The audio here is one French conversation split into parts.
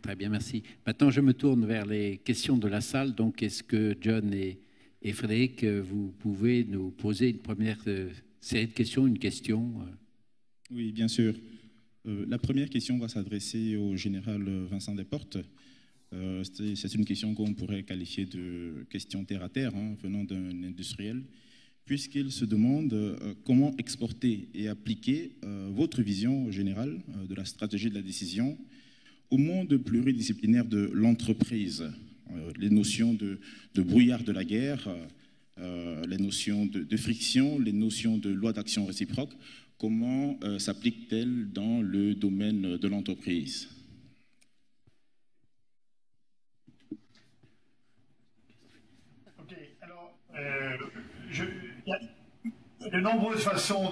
Très bien, merci. Maintenant, je me tourne vers les questions de la salle. Donc, est-ce que John et Frédéric, vous pouvez nous poser une première série de questions, une question Oui, bien sûr. La première question va s'adresser au général Vincent Desportes. C'est une question qu'on pourrait qualifier de question terre à terre, hein, venant d'un industriel, puisqu'il se demande comment exporter et appliquer votre vision générale de la stratégie de la décision au monde pluridisciplinaire de l'entreprise. Les notions de brouillard de la guerre, les notions de friction, les notions de loi d'action réciproque, comment s'appliquent-elles dans le domaine de l'entreprise? Ok, alors, il y a de nombreuses façons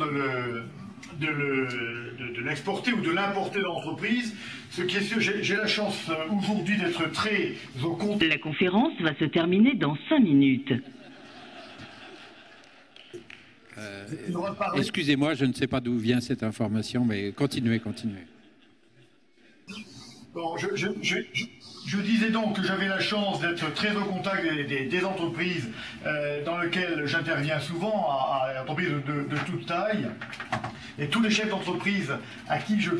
de l'exporter ou de l'importer dans l'entreprise. Ce qui est sûr, j'ai la chance aujourd'hui d'être très au compte. La conférence va se terminer dans 5 minutes. Excusez-moi, je ne sais pas d'où vient cette information, mais continuez, continuez. Bon, je disais donc que j'avais la chance d'être très au contact des entreprises dans lesquelles j'interviens souvent, à entreprises de toute taille. Et tous les chefs d'entreprise à qui je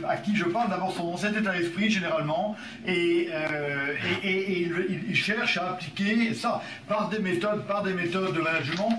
parle, d'abord sont dans cet état d'esprit généralement, et ils cherchent à appliquer ça par des méthodes de management.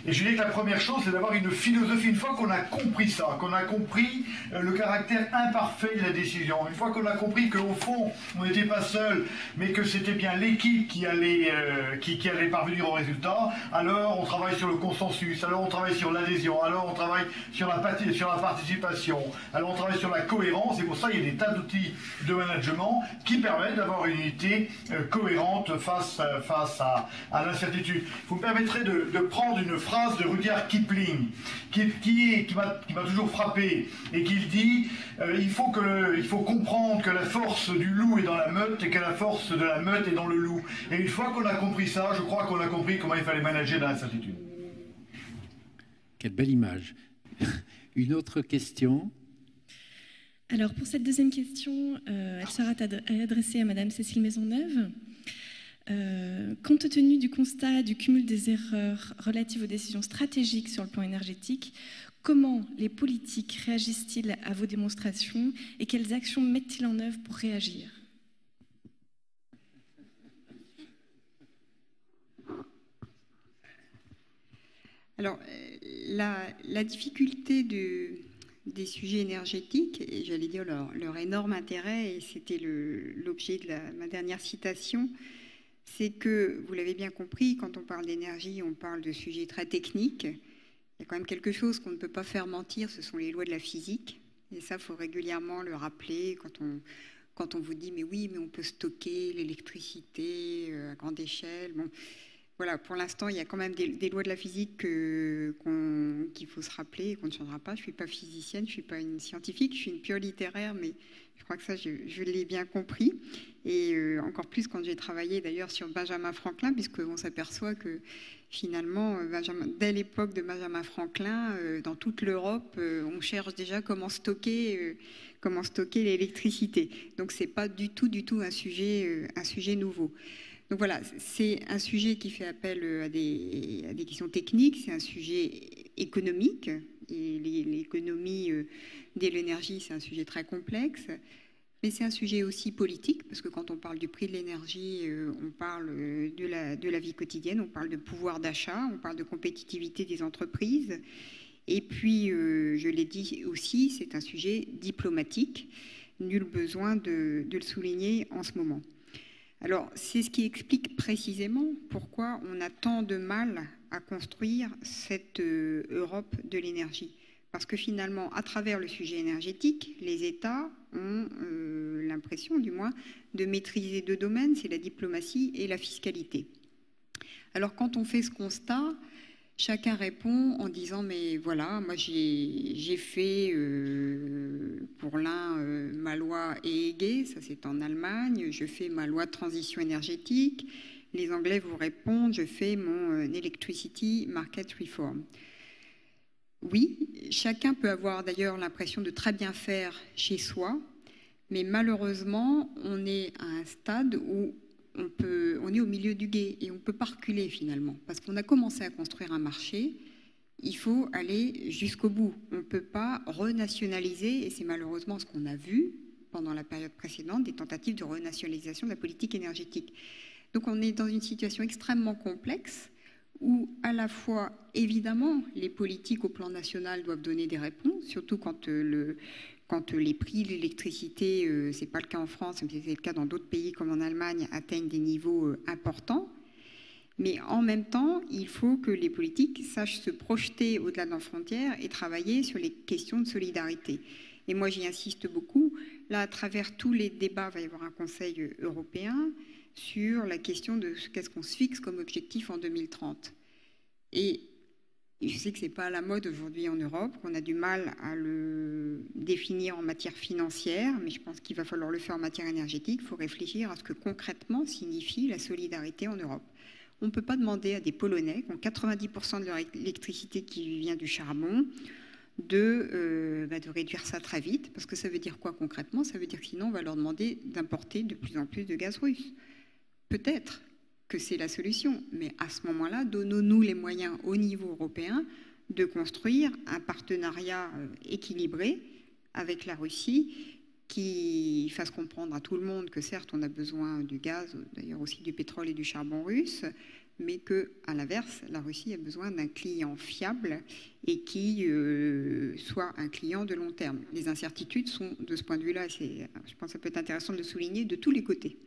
Et je dirais que la première chose, c'est d'avoir une philosophie. Une fois qu'on a compris ça, qu'on a compris le caractère imparfait de la décision, une fois qu'on a compris qu'au fond, on n'était pas seul, mais que c'était bien l'équipe qui allait parvenir au résultat, alors on travaille sur le consensus, alors on travaille sur l'adhésion, alors on travaille sur la participation, alors on travaille sur la cohérence, et pour ça, il y a des tas d'outils de management qui permettent d'avoir une unité cohérente face à l'incertitude. Vous me permettrez de prendre une phrase de Rudyard Kipling qui m'a toujours frappé, et qui dit il faut comprendre que la force du loup est dans la meute et que la force de la meute est dans le loup. Et une fois qu'on a compris ça, je crois qu'on a compris comment il fallait manager dans l'incertitude. Quelle belle image. Une autre question? Alors, pour cette deuxième question, elle sera adressée à Madame Cécile Maisonneuve. Compte tenu du constat du cumul des erreurs relatives aux décisions stratégiques sur le plan énergétique, comment les politiques réagissent-ils à vos démonstrations et quelles actions mettent-ils en œuvre pour réagir? Alors, la difficulté des sujets énergétiques, et j'allais dire leur énorme intérêt, et c'était l'objet de ma dernière citation, c'est que, vous l'avez bien compris, quand on parle d'énergie, on parle de sujets très techniques. Il y a quand même quelque chose qu'on ne peut pas faire mentir, ce sont les lois de la physique. Et ça, il faut régulièrement le rappeler quand on vous dit « mais oui, mais on peut stocker l'électricité à grande échelle ». Bon, voilà, pour l'instant, il y a quand même des lois de la physique qu'il faut se rappeler et qu'on ne changera pas. Je ne suis pas physicienne, je ne suis pas une scientifique, je suis une pure littéraire, mais je crois que ça, je l'ai bien compris. Et encore plus quand j'ai travaillé d'ailleurs sur Benjamin Franklin, puisqu'on s'aperçoit que finalement, dès l'époque de Benjamin Franklin, dans toute l'Europe, on cherche déjà comment stocker l'électricité. Donc, ce n'est pas du tout un sujet nouveau. Donc voilà, c'est un sujet qui fait appel à des questions techniques, c'est un sujet économique, et l'économie de l'énergie, c'est un sujet très complexe, mais c'est un sujet aussi politique, parce que quand on parle du prix de l'énergie, on parle de la vie quotidienne, on parle de pouvoir d'achat, on parle de compétitivité des entreprises, et puis, je l'ai dit aussi, c'est un sujet diplomatique, nul besoin de le souligner en ce moment. Alors, c'est ce qui explique précisément pourquoi on a tant de mal à construire cette Europe de l'énergie. Parce que finalement, à travers le sujet énergétique, les États ont l'impression, du moins, de maîtriser deux domaines, c'est la diplomatie et la fiscalité. Alors, quand on fait ce constat, chacun répond en disant « mais voilà, moi j'ai fait pour l'un ma loi EEG, ça c'est en Allemagne, je fais ma loi de transition énergétique, les Anglais vous répondent, je fais mon Electricity Market Reform ». Oui, chacun peut avoir d'ailleurs l'impression de très bien faire chez soi, Mais malheureusement, on est à un stade où on est au milieu du gué et on ne peut pas reculer finalement. Parce qu'on a commencé à construire un marché, il faut aller jusqu'au bout. On ne peut pas renationaliser, et c'est malheureusement ce qu'on a vu pendant la période précédente, des tentatives de renationalisation de la politique énergétique. Donc on est dans une situation extrêmement complexe où à la fois, évidemment, les politiques au plan national doivent donner des réponses, surtout quand les prix de l'électricité, ce n'est pas le cas en France, mais c'est le cas dans d'autres pays comme en Allemagne, atteignent des niveaux importants. Mais en même temps, il faut que les politiques sachent se projeter au-delà de leurs frontières et travailler sur les questions de solidarité. Et moi, j'y insiste beaucoup. Là, à travers tous les débats, il va y avoir un Conseil européen sur la question de qu'est-ce qu'on se fixe comme objectif en 2030. Et je sais que ce n'est pas à la mode aujourd'hui en Europe, qu'on a du mal à le définir en matière financière, mais je pense qu'il va falloir le faire en matière énergétique. Il faut réfléchir à ce que concrètement signifie la solidarité en Europe. On ne peut pas demander à des Polonais qui ont 90% de leur électricité qui vient du charbon de réduire ça très vite, parce que ça veut dire quoi concrètement? Ça veut dire que sinon on va leur demander d'importer de plus en plus de gaz russe. Peut-être que c'est la solution, mais à ce moment-là, donnons-nous les moyens au niveau européen de construire un partenariat équilibré avec la Russie qui fasse comprendre à tout le monde que certes on a besoin du gaz, d'ailleurs aussi du pétrole et du charbon russe, mais qu'à l'inverse, la Russie a besoin d'un client fiable et qui soit un client de long terme. Les incertitudes sont, de ce point de vue-là, je pense que ça peut être intéressant de le souligner, de tous les côtés.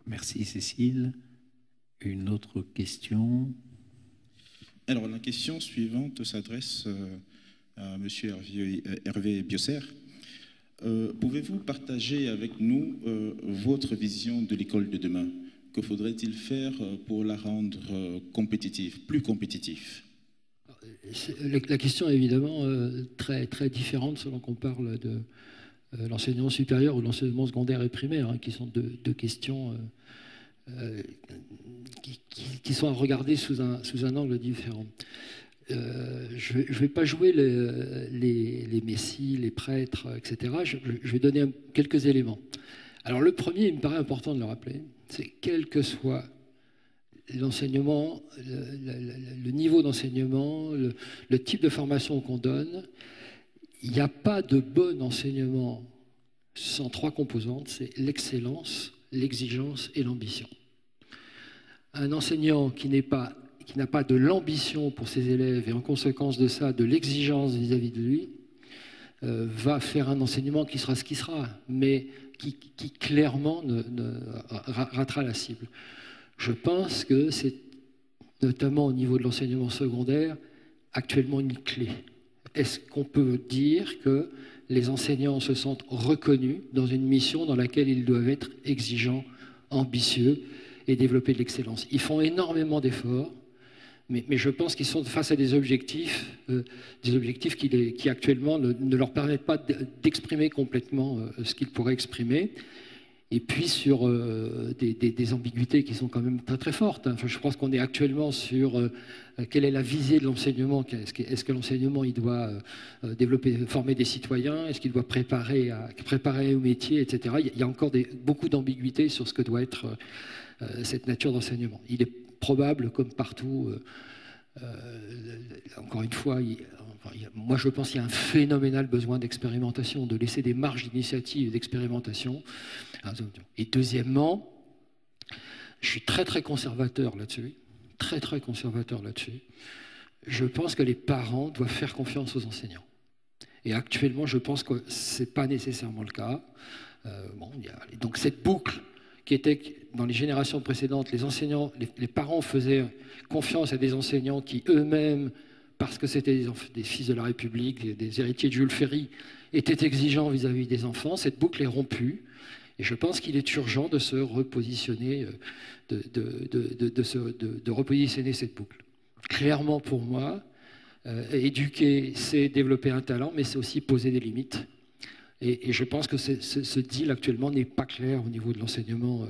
Merci Cécile. Une autre question? Alors la question suivante s'adresse à M. Hervé Biosser. Pouvez-vous partager avec nous votre vision de l'école de demain? Que faudrait-il faire pour la rendre compétitive, plus compétitive? La question est évidemment très, très différente selon qu'on parle de l'enseignement supérieur ou l'enseignement secondaire et primaire, hein, qui sont deux questions qui sont à regarder sous un angle différent. Je ne vais pas jouer les messies, les prêtres, etc. Je vais donner quelques éléments. Alors le premier, il me paraît important de le rappeler, c'est quel que soit l'enseignement, le niveau d'enseignement, le type de formation qu'on donne, il n'y a pas de bon enseignement sans trois composantes, c'est l'excellence, l'exigence et l'ambition. Un enseignant qui n'a pas de l'ambition pour ses élèves et en conséquence de ça, de l'exigence vis-à-vis de lui, va faire un enseignement qui sera ce qui sera, mais qui clairement ratera la cible. Je pense que c'est notamment au niveau de l'enseignement secondaire actuellement une clé. Est-ce qu'on peut dire que les enseignants se sentent reconnus dans une mission dans laquelle ils doivent être exigeants, ambitieux et développer de l'excellence? Ils font énormément d'efforts, mais je pense qu'ils sont face à des objectifs qui actuellement ne leur permettent pas d'exprimer complètement ce qu'ils pourraient exprimer. Et puis sur des ambiguïtés qui sont quand même très très fortes. Enfin, je pense qu'on est actuellement sur quelle est la visée de l'enseignement. Est-ce que l'enseignement il doit former des citoyens? Est-ce qu'il doit préparer au métier, etc. Il y a encore beaucoup d'ambiguïtés sur ce que doit être cette nature d'enseignement. Il est probable, comme partout, encore une fois, moi je pense qu'il y a un phénoménal besoin d'expérimentation, de laisser des marges d'initiative et d'expérimentation. Et deuxièmement, je suis très très conservateur là-dessus, très conservateur là-dessus. Je pense que les parents doivent faire confiance aux enseignants. Et actuellement, je pense que ce n'est pas nécessairement le cas. Donc cette boucle qui était dans les générations précédentes, les enseignants, les parents faisaient confiance à des enseignants qui eux-mêmes, parce que c'était des fils de la République, des héritiers de Jules Ferry, étaient exigeants vis-à-vis des enfants. Cette boucle est rompue. Et je pense qu'il est urgent de se repositionner, de repositionner cette boucle. Clairement pour moi, éduquer, c'est développer un talent, mais c'est aussi poser des limites. Et je pense que ce deal actuellement n'est pas clair au niveau de l'enseignement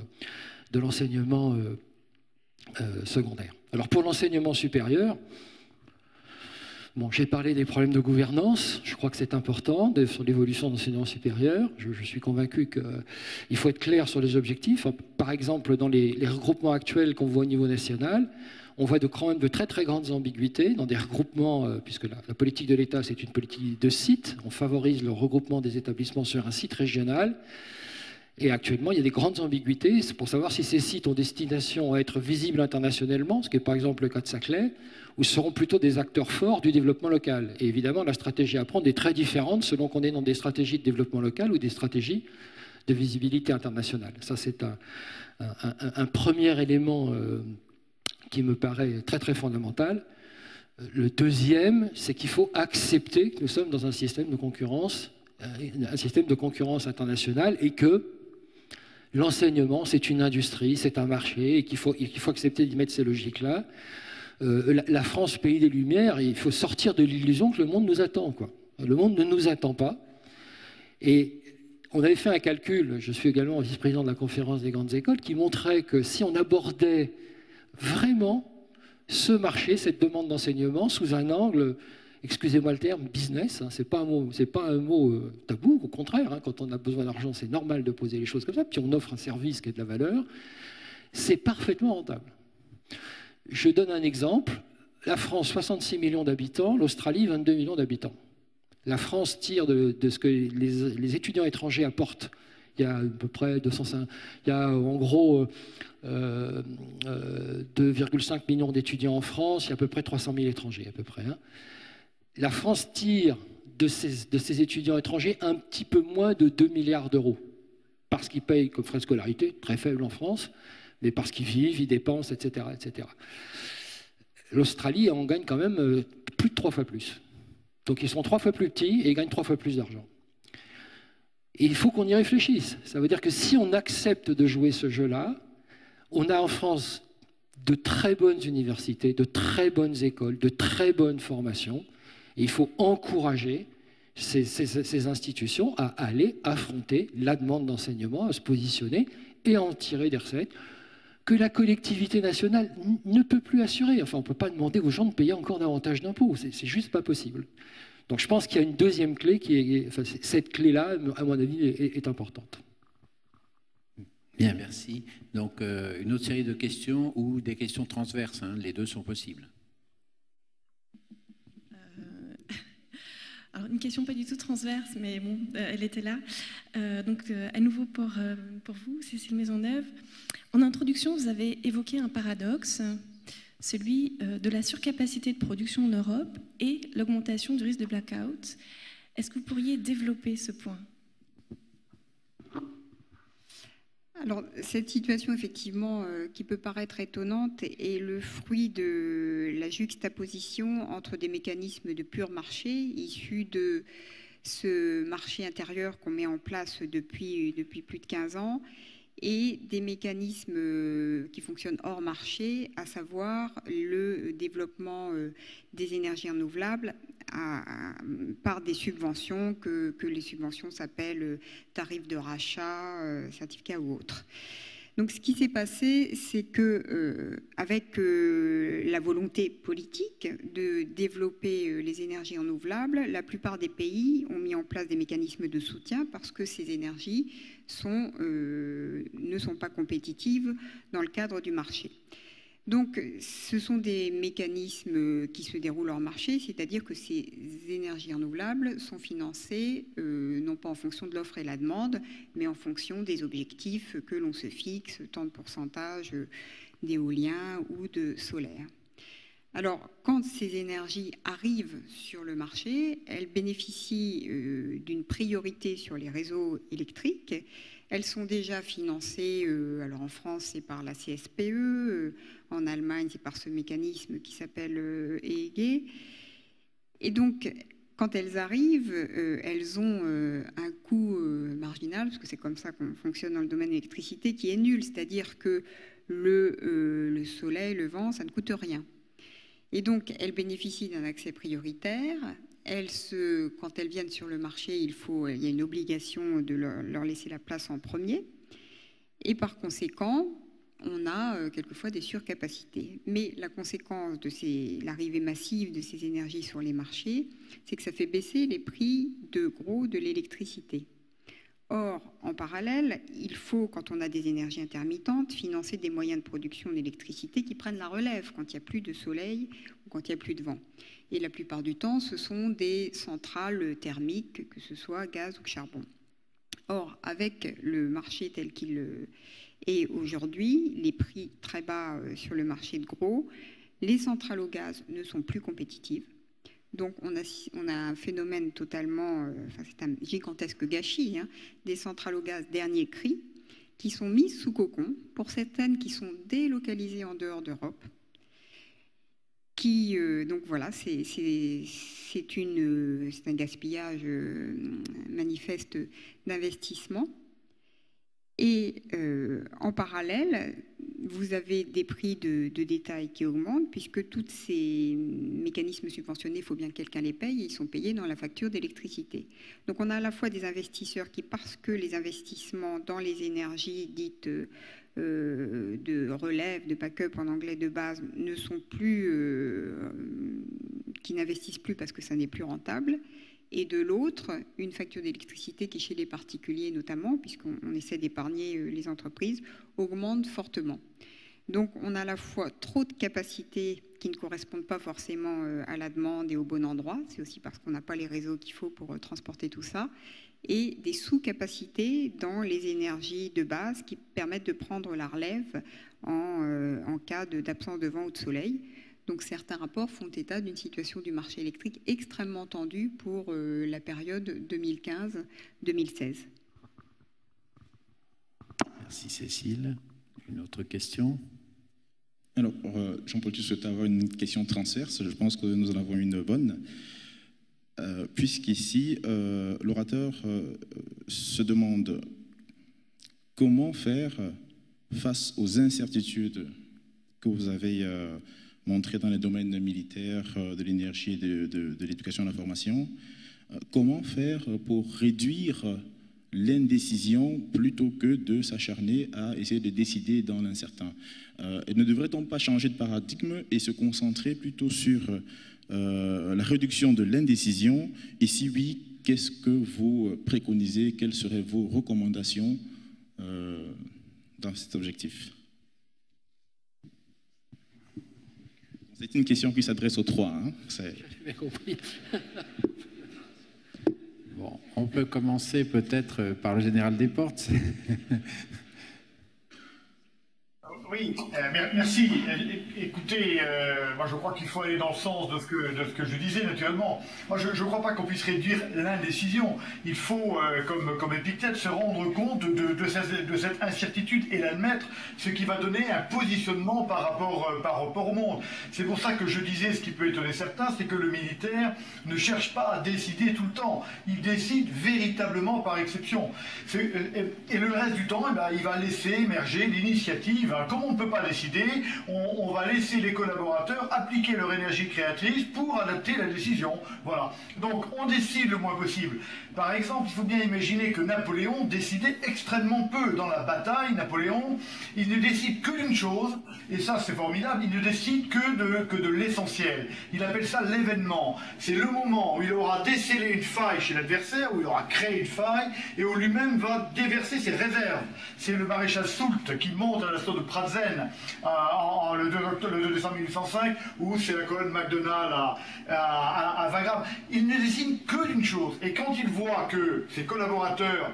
secondaire. Alors pour l'enseignement supérieur, Bon, j'ai parlé des problèmes de gouvernance, je crois que c'est important, sur l'évolution de l'enseignement supérieur. Je suis convaincu qu'il faut être clair sur les objectifs. Par exemple, dans les regroupements actuels qu'on voit au niveau national, on voit quand même de très très grandes ambiguïtés dans des regroupements, puisque la politique de l'État, c'est une politique de site. On favorise le regroupement des établissements sur un site régional. Et actuellement, il y a des grandes ambiguïtés pour savoir si ces sites ont destination à être visibles internationalement, ce qui est par exemple le cas de Saclay, ou seront plutôt des acteurs forts du développement local. Et évidemment, la stratégie à prendre est très différente selon qu'on est dans des stratégies de développement local ou des stratégies de visibilité internationale. Ça, c'est un premier élément qui me paraît très très fondamental. Le deuxième, c'est qu'il faut accepter que nous sommes dans un système de concurrence internationale et que l'enseignement, c'est une industrie, c'est un marché, et qu'il faut accepter d'y mettre ces logiques-là. La France, pays des Lumières, il faut sortir de l'illusion que le monde nous attend, quoi. Le monde ne nous attend pas. Et on avait fait un calcul, je suis également vice-président de la conférence des grandes écoles, qui montrait que si on abordait vraiment ce marché, cette demande d'enseignement, sous un angle, excusez-moi le terme, business, hein, c'est pas un mot tabou, au contraire, hein, quand on a besoin d'argent, c'est normal de poser les choses comme ça, puis on offre un service qui a de la valeur, c'est parfaitement rentable. Je donne un exemple, la France, 66 millions d'habitants, l'Australie, 22 millions d'habitants. La France tire de ce que les étudiants étrangers apportent. Il y a à peu près 205, il y a en gros 2,5 millions d'étudiants en France, il y a à peu près 300 000 étrangers à peu près, hein. La France tire de ses étudiants étrangers un petit peu moins de 2 milliards d'euros, parce qu'ils payent comme frais de scolarité, très faible en France, mais parce qu'ils vivent, ils dépensent, etc. etc. L'Australie en gagne quand même plus de 3 fois plus. Donc ils sont 3 fois plus petits et ils gagnent 3 fois plus d'argent. Et il faut qu'on y réfléchisse. Ça veut dire que si on accepte de jouer ce jeu-là, on a en France de très bonnes universités, de très bonnes écoles, de très bonnes formations. Et il faut encourager ces institutions à aller affronter la demande d'enseignement, à se positionner et à en tirer des recettes que la collectivité nationale ne peut plus assurer. Enfin, on ne peut pas demander aux gens de payer encore davantage d'impôts. C'est juste pas possible. Donc je pense qu'il y a une deuxième clé cette clé-là, à mon avis, est importante. Bien, merci. Donc une autre série de questions ou des questions transverses, hein, les deux sont possibles. Alors, une question pas du tout transverse, mais bon, elle était là. À nouveau pour vous, Cécile Maisonneuve. En introduction, vous avez évoqué un paradoxe, celui de la surcapacité de production en Europe et l'augmentation du risque de blackout. Est-ce que vous pourriez développer ce point ? Alors, cette situation, effectivement, qui peut paraître étonnante, est le fruit de la juxtaposition entre des mécanismes de pur marché, issus de ce marché intérieur qu'on met en place depuis plus de 15 ans, et des mécanismes qui fonctionnent hors marché, à savoir le développement des énergies renouvelables par des subventions que les subventions s'appellent tarifs de rachat, certificats ou autres. Donc ce qui s'est passé, c'est que avec la volonté politique de développer les énergies renouvelables, la plupart des pays ont mis en place des mécanismes de soutien parce que ces énergies ne sont pas compétitives dans le cadre du marché. Donc, ce sont des mécanismes qui se déroulent hors marché, c'est-à-dire que ces énergies renouvelables sont financées non pas en fonction de l'offre et la demande, mais en fonction des objectifs que l'on se fixe, tant de pourcentage d'éolien ou de solaire. Alors, quand ces énergies arrivent sur le marché, elles bénéficient d'une priorité sur les réseaux électriques. Elles sont déjà financées, alors en France, c'est par la CSPE, en Allemagne, c'est par ce mécanisme qui s'appelle EEG. Et donc, quand elles arrivent, elles ont un coût marginal, parce que c'est comme ça qu'on fonctionne dans le domaine de l'électricité, qui est nul, c'est-à-dire que le soleil, le vent, ça ne coûte rien. Et donc, elles bénéficient d'un accès prioritaire. Quand elles viennent sur le marché, il y a une obligation de leur laisser la place en premier. Et par conséquent, on a quelquefois des surcapacités. Mais la conséquence de l'arrivée massive de ces énergies sur les marchés, c'est que ça fait baisser les prix de l'électricité. Or, en parallèle, il faut, quand on a des énergies intermittentes, financer des moyens de production d'électricité qui prennent la relève quand il n'y a plus de soleil ou quand il n'y a plus de vent. Et la plupart du temps, ce sont des centrales thermiques, que ce soit gaz ou charbon. Or, avec le marché tel qu'il est aujourd'hui, les prix très bas sur le marché de gros, les centrales au gaz ne sont plus compétitives. Donc, on a un phénomène totalement, c'est un gigantesque gâchis, des centrales au gaz dernier cri, qui sont mises sous cocon, pour certaines qui sont délocalisées en dehors d'Europe. Donc voilà, c'est un gaspillage manifeste d'investissement. Et en parallèle, vous avez des prix de détail qui augmentent, puisque tous ces mécanismes subventionnés, il faut bien que quelqu'un les paye, et ils sont payés dans la facture d'électricité. Donc on a à la fois des investisseurs qui, parce que les investissements dans les énergies dites de relève, de backup en anglais de base, ne sont plus, qui n'investissent plus parce que ça n'est plus rentable. Et de l'autre, une facture d'électricité qui, chez les particuliers notamment, puisqu'on essaie d'épargner les entreprises, augmente fortement. Donc on a à la fois trop de capacités qui ne correspondent pas forcément à la demande et au bon endroit, c'est aussi parce qu'on n'a pas les réseaux qu'il faut pour transporter tout ça, et des sous-capacités dans les énergies de base qui permettent de prendre la relève en cas d'absence de vent ou de soleil. Donc certains rapports font état d'une situation du marché électrique extrêmement tendue pour la période 2015-2016. Merci Cécile. Une autre question? Alors, Jean-Paul, tu souhaites avoir une question transverse. Je pense que nous en avons une bonne. Puisqu'ici, l'orateur se demande comment faire face aux incertitudes que vous avez montrées dans les domaines militaires, de l'énergie et de l'éducation et de la formation. Comment faire pour réduire l'indécision plutôt que de s'acharner à essayer de décider dans l'incertain? Et ne devrait-on pas changer de paradigme et se concentrer plutôt sur la réduction de l'indécision? Et si oui, qu'est-ce que vous préconisez? Quelles seraient vos recommandations dans cet objectif? C'est une question qui s'adresse aux trois. J'ai bien compris. Bon, on peut commencer peut-être par le général Desportes. Oui, merci. Écoutez, moi je crois qu'il faut aller dans le sens de ce que je disais naturellement. Moi je ne crois pas qu'on puisse réduire l'indécision. Il faut, comme Épictète, se rendre compte de cette incertitude et l'admettre, ce qui va donner un positionnement par rapport au monde. C'est pour ça que je disais, ce qui peut étonner certains, c'est que le militaire ne cherche pas à décider tout le temps. Il décide véritablement par exception. Et le reste du temps, il va laisser émerger l'initiative. Comme on ne peut pas décider, on va laisser les collaborateurs appliquer leur énergie créatrice pour adapter la décision. Voilà. Donc on décide le moins possible. Par exemple, il faut bien imaginer que Napoléon décidait extrêmement peu. Dans la bataille, Napoléon, il ne décide que d'une chose, et ça c'est formidable, il ne décide que de l'essentiel. Il appelle ça l'événement. C'est le moment où il aura décelé une faille chez l'adversaire, où il aura créé une faille, et où lui-même va déverser ses réserves. C'est le maréchal Soult qui monte à l'assaut de Pratzen le 2 décembre 1805, où c'est la colonne MacDonald à Wagram. Il ne décide que d'une chose, et quand il voit que ses collaborateurs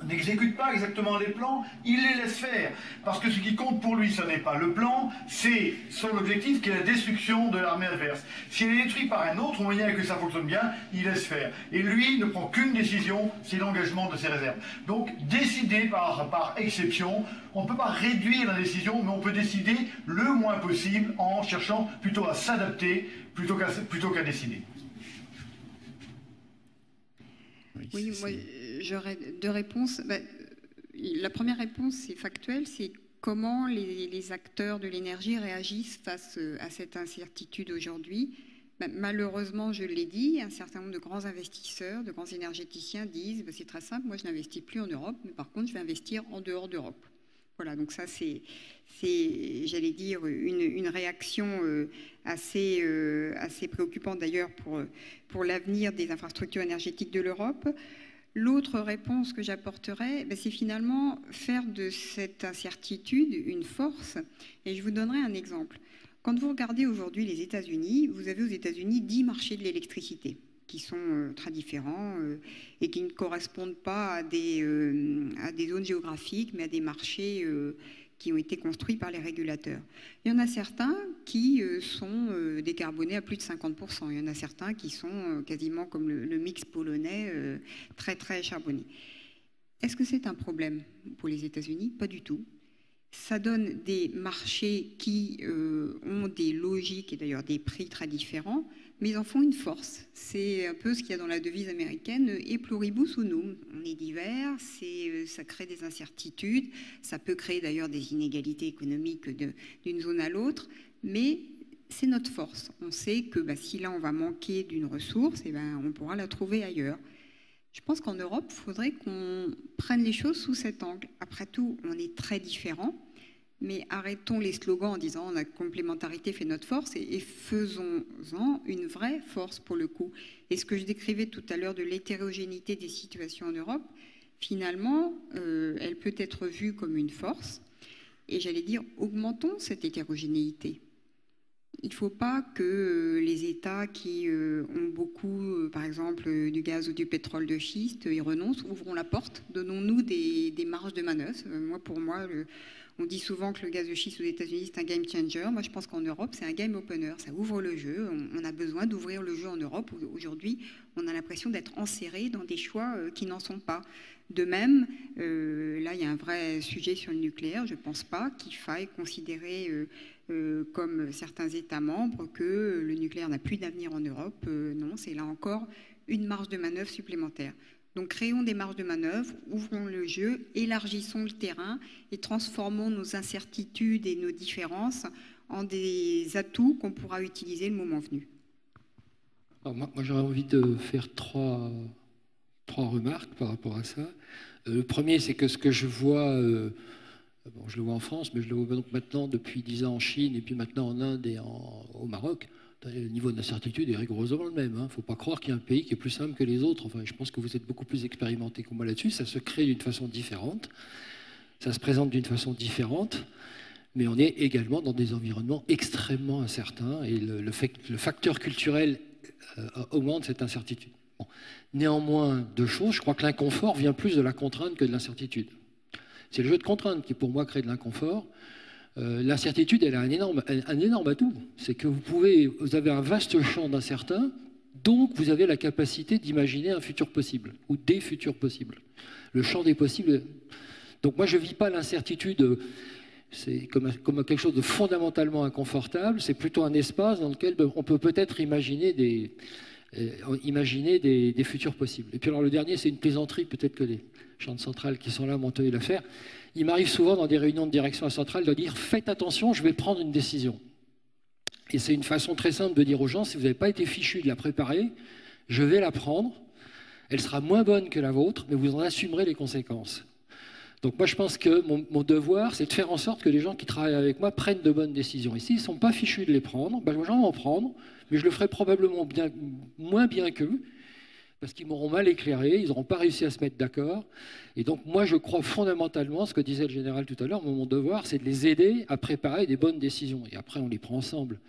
n'exécutent pas exactement les plans, il les laisse faire. Parce que ce qui compte pour lui, ce n'est pas le plan, c'est son objectif qui est la destruction de l'armée adverse. S'il est détruit par un autre moyen et que ça fonctionne bien, il laisse faire. Et lui ne prend qu'une décision, c'est l'engagement de ses réserves. Donc décider par exception, on ne peut pas réduire la décision, mais on peut décider le moins possible en cherchant plutôt à s'adapter plutôt qu'à décider. Oui, moi j'aurais deux réponses. La première réponse, c'est factuel, c'est comment les acteurs de l'énergie réagissent face à cette incertitude aujourd'hui. Malheureusement, je l'ai dit, un certain nombre de grands investisseurs, de grands énergéticiens disent c'est très simple, moi je n'investis plus en Europe, mais par contre je vais investir en dehors d'Europe. Voilà, donc ça c'est j'allais dire, une réaction assez préoccupante d'ailleurs pour l'avenir des infrastructures énergétiques de l'Europe. L'autre réponse que j'apporterais, c'est finalement faire de cette incertitude une force. Et je vous donnerai un exemple. Quand vous regardez aujourd'hui les États-Unis, vous avez aux États-Unis 10 marchés de l'électricité qui sont très différents et qui ne correspondent pas à des zones géographiques, mais à des marchés qui ont été construits par les régulateurs. Il y en a certains qui sont décarbonés à plus de 50%. Il y en a certains qui sont quasiment comme le mix polonais, très très charbonné. Est-ce que c'est un problème pour les États-Unis? Pas du tout. Ça donne des marchés qui ont des logiques et d'ailleurs des prix très différents, mais ils en font une force. C'est un peu ce qu'il y a dans la devise américaine, et pluribus unum. On est divers, ça crée des incertitudes, ça peut créer d'ailleurs des inégalités économiques d'une zone à l'autre, mais c'est notre force. On sait que si là on va manquer d'une ressource, on pourra la trouver ailleurs. Je pense qu'en Europe, il faudrait qu'on prenne les choses sous cet angle. Après tout, on est très différents. Mais arrêtons les slogans en disant la complémentarité fait notre force et faisons-en une vraie force pour le coup. Et ce que je décrivais tout à l'heure de l'hétérogénéité des situations en Europe, finalement, elle peut être vue comme une force. Et j'allais dire, augmentons cette hétérogénéité. Il ne faut pas que les États qui ont beaucoup, par exemple, du gaz ou du pétrole de schiste, y renoncent. Ouvrons la porte, donnons-nous des marges de manœuvre. Pour moi, on dit souvent que le gaz de schiste aux États-Unis, c'est un game changer. Moi, je pense qu'en Europe, c'est un game opener. Ça ouvre le jeu. On a besoin d'ouvrir le jeu en Europe. Aujourd'hui, on a l'impression d'être enserré dans des choix qui n'en sont pas. De même, là, il y a un vrai sujet sur le nucléaire. Je ne pense pas qu'il faille considérer, comme certains États membres, que le nucléaire n'a plus d'avenir en Europe. Non, c'est là encore une marge de manœuvre supplémentaire. Donc, créons des marges de manœuvre, ouvrons le jeu, élargissons le terrain et transformons nos incertitudes et nos différences en des atouts qu'on pourra utiliser le moment venu. Alors moi j'aurais envie de faire trois remarques par rapport à ça. Le premier, c'est que ce que je vois, je le vois en France, mais je le vois donc maintenant depuis 10 ans en Chine et puis maintenant en Inde et au Maroc. Le niveau d'incertitude est rigoureusement le même. Il ne faut pas croire qu'il y a un pays qui est plus simple que les autres. Enfin, je pense que vous êtes beaucoup plus expérimenté que moi là-dessus. Ça se crée d'une façon différente. Ça se présente d'une façon différente. Mais on est également dans des environnements extrêmement incertains. Et le facteur culturel augmente cette incertitude. Bon. Néanmoins, deux choses. Je crois que l'inconfort vient plus de la contrainte que de l'incertitude. C'est le jeu de contrainte qui, pour moi, crée de l'inconfort. L'incertitude, elle a un énorme atout. C'est que vous avez un vaste champ d'incertain, donc vous avez la capacité d'imaginer un futur possible, ou des futurs possibles. Le champ des possibles. Donc moi, je ne vis pas l'incertitude c'est comme quelque chose de fondamentalement inconfortable, c'est plutôt un espace dans lequel on peut peut-être imaginer des futurs possibles. Et puis alors le dernier, c'est une plaisanterie, peut-être que les gens de centrale qui sont là m'ont tenu l'affaire. Il m'arrive souvent dans des réunions de direction à centrale de dire « faites attention, je vais prendre une décision ». Et c'est une façon très simple de dire aux gens « si vous n'avez pas été fichu de la préparer, je vais la prendre, elle sera moins bonne que la vôtre, mais vous en assumerez les conséquences ». Donc moi je pense que mon devoir, c'est de faire en sorte que les gens qui travaillent avec moi prennent de bonnes décisions. Et s'ils ne sont pas fichus de les prendre, j'en vais en prendre, mais je le ferai probablement moins bien qu'eux, parce qu'ils m'auront mal éclairé, ils n'auront pas réussi à se mettre d'accord. Et donc moi je crois fondamentalement, ce que disait le général tout à l'heure, mon devoir c'est de les aider à préparer des bonnes décisions. Et après on les prend ensemble.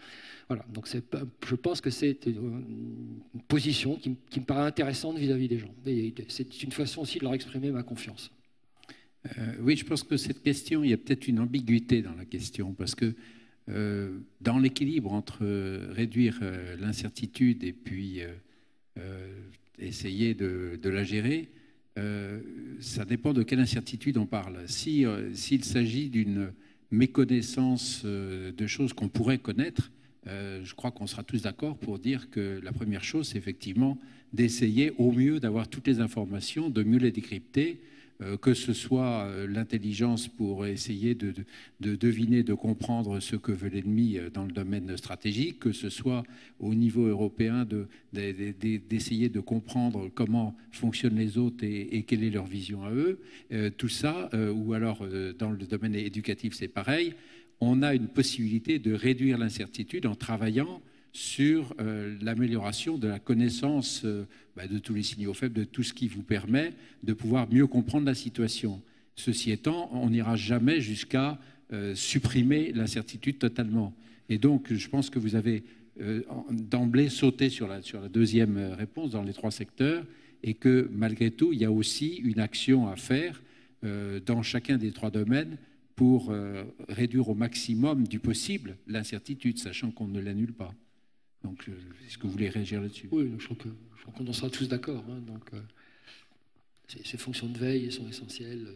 Voilà, donc je pense que c'est une position qui me paraît intéressante vis-à-vis des gens. Et c'est une façon aussi de leur exprimer ma confiance. Oui, je pense que cette question, il y a peut-être une ambiguïté dans la question, parce que dans l'équilibre entre réduire l'incertitude et puis essayer de la gérer, ça dépend de quelle incertitude on parle. S'il s'agit d'une méconnaissance de choses qu'on pourrait connaître, je crois qu'on sera tous d'accord pour dire que la première chose, c'est effectivement d'essayer au mieux d'avoir toutes les informations, de mieux les décrypter, que ce soit l'intelligence pour essayer de deviner, de comprendre ce que veut l'ennemi dans le domaine stratégique, que ce soit au niveau européen d'essayer de comprendre comment fonctionnent les autres et quelle est leur vision à eux. Tout ça, ou alors dans le domaine éducatif, c'est pareil. On a une possibilité de réduire l'incertitude en travaillant sur l'amélioration de la connaissance de tous les signaux faibles, de tout ce qui vous permet de pouvoir mieux comprendre la situation. Ceci étant, on n'ira jamais jusqu'à supprimer l'incertitude totalement. Et donc, je pense que vous avez d'emblée sauté sur la deuxième réponse dans les 3 secteurs et que malgré tout, il y a aussi une action à faire dans chacun des 3 domaines pour réduire au maximum du possible l'incertitude, sachant qu'on ne l'annule pas. Donc, est-ce que vous voulez réagir là-dessus? Oui, je crois qu'on en sera tous d'accord. Hein, donc, ces fonctions de veille sont essentielles.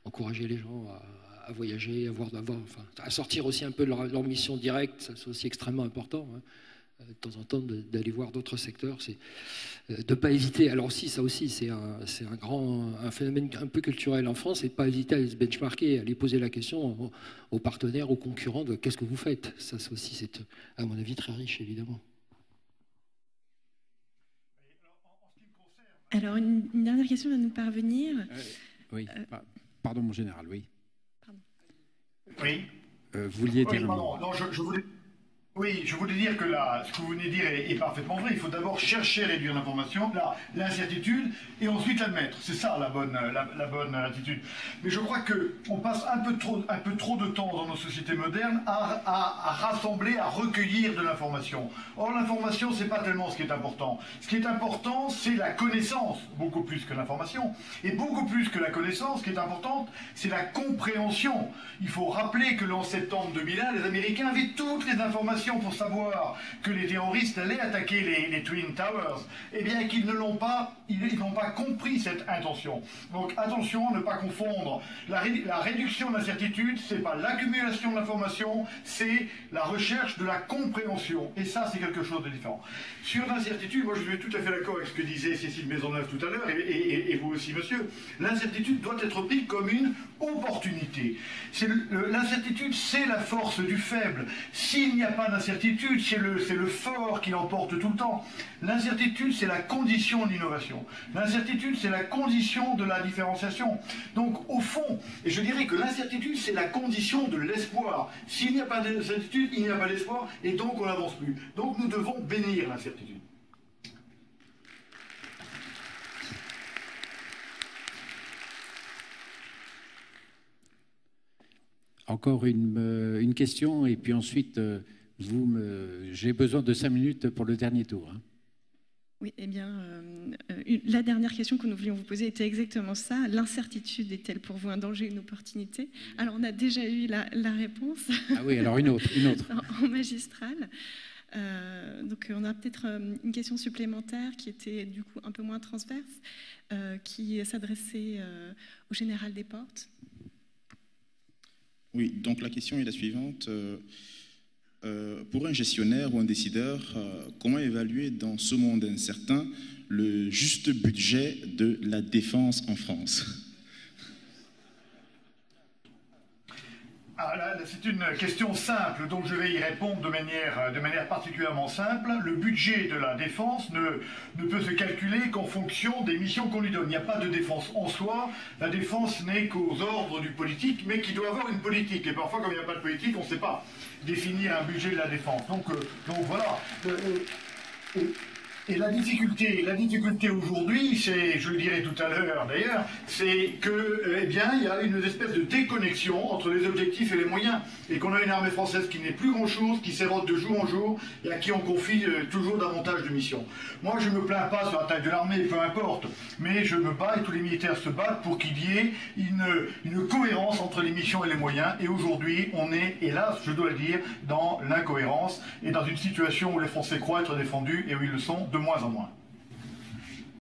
Encourager les gens à voyager, à sortir aussi un peu de leur mission directe, c'est aussi extrêmement important. Hein. De temps en temps, d'aller voir d'autres secteurs, c'est de ne pas hésiter. Alors ça aussi, c'est un phénomène un peu culturel en France, c'est de ne pas hésiter à aller se benchmarker, à aller poser la question aux partenaires, aux concurrents de qu'est-ce que vous faites. Ça aussi, c'est à mon avis très riche, évidemment. Alors, une dernière question vient de nous parvenir. Oui, pardon, mon général, oui. Pardon. Oui. Vous vouliez dire... pardon. Non, je voulais... Oui, je voulais dire que ce que vous venez de dire est parfaitement vrai. Il faut d'abord chercher à réduire l'information, l'incertitude, et ensuite l'admettre. C'est ça la bonne attitude. Mais je crois qu'on passe un peu trop de temps dans nos sociétés modernes à rassembler, à recueillir de l'information. Or, l'information, c'est pas tellement ce qui est important. Ce qui est important, c'est la connaissance, beaucoup plus que l'information. Et beaucoup plus que la connaissance, ce qui est important, c'est la compréhension. Il faut rappeler que le 11 septembre 2001, les Américains avaient toutes les informations pour savoir que les terroristes allaient attaquer les Twin Towers, eh bien qu'ils n'ont pas compris cette intention. Donc attention à ne pas confondre. La réduction de l'incertitude, c'est pas l'accumulation de l'information, c'est la recherche de la compréhension. Et ça, c'est quelque chose de différent. Sur l'incertitude, moi je suis tout à fait d'accord avec ce que disait Cécile Maisonneuve tout à l'heure, et vous aussi, monsieur. L'incertitude doit être prise comme une opportunité. L'incertitude, c'est la force du faible. S'il n'y a pas d'incertitude, c'est le fort qui l'emporte tout le temps. L'incertitude, c'est la condition de l'innovation. L'incertitude, c'est la condition de la différenciation. Donc, au fond, et je dirais que l'incertitude, c'est la condition de l'espoir. S'il n'y a pas d'incertitude, il n'y a pas d'espoir, et donc on n'avance plus. Donc, nous devons bénir l'incertitude. Encore une question, et puis ensuite, j'ai besoin de 5 minutes pour le dernier tour. Hein. Oui, eh bien, la dernière question que nous voulions vous poser était exactement ça. L'incertitude est-elle pour vous un danger, une opportunité? Alors, on a déjà eu la réponse. Ah oui, alors une autre. En magistral. Donc, on a peut-être une question supplémentaire qui était du coup un peu moins transverse, qui s'adressait au général Desportes. Oui, donc la question est la suivante. Pour un gestionnaire ou un décideur, comment évaluer dans ce monde incertain le juste budget de la défense en France? C'est une question simple, donc je vais y répondre de manière particulièrement simple. Le budget de la défense ne peut se calculer qu'en fonction des missions qu'on lui donne. Il n'y a pas de défense en soi. La défense n'est qu'aux ordres du politique, mais qui doit avoir une politique. Et parfois, comme il n'y a pas de politique, on ne sait pas définir un budget de la défense. Donc voilà. Et la difficulté aujourd'hui, c'est, je le dirai tout à l'heure d'ailleurs, c'est que, il y a une espèce de déconnexion entre les objectifs et les moyens, et qu'on a une armée française qui n'est plus grand-chose, qui s'érode de jour en jour, et à qui on confie toujours davantage de missions. Moi, je ne me plains pas sur la taille de l'armée, peu importe, mais je me bats, et tous les militaires se battent pour qu'il y ait une cohérence entre les missions et les moyens, et aujourd'hui, on est, hélas, je dois le dire, dans l'incohérence, et dans une situation où les Français croient être défendus, et où ils le sont de moins en moins.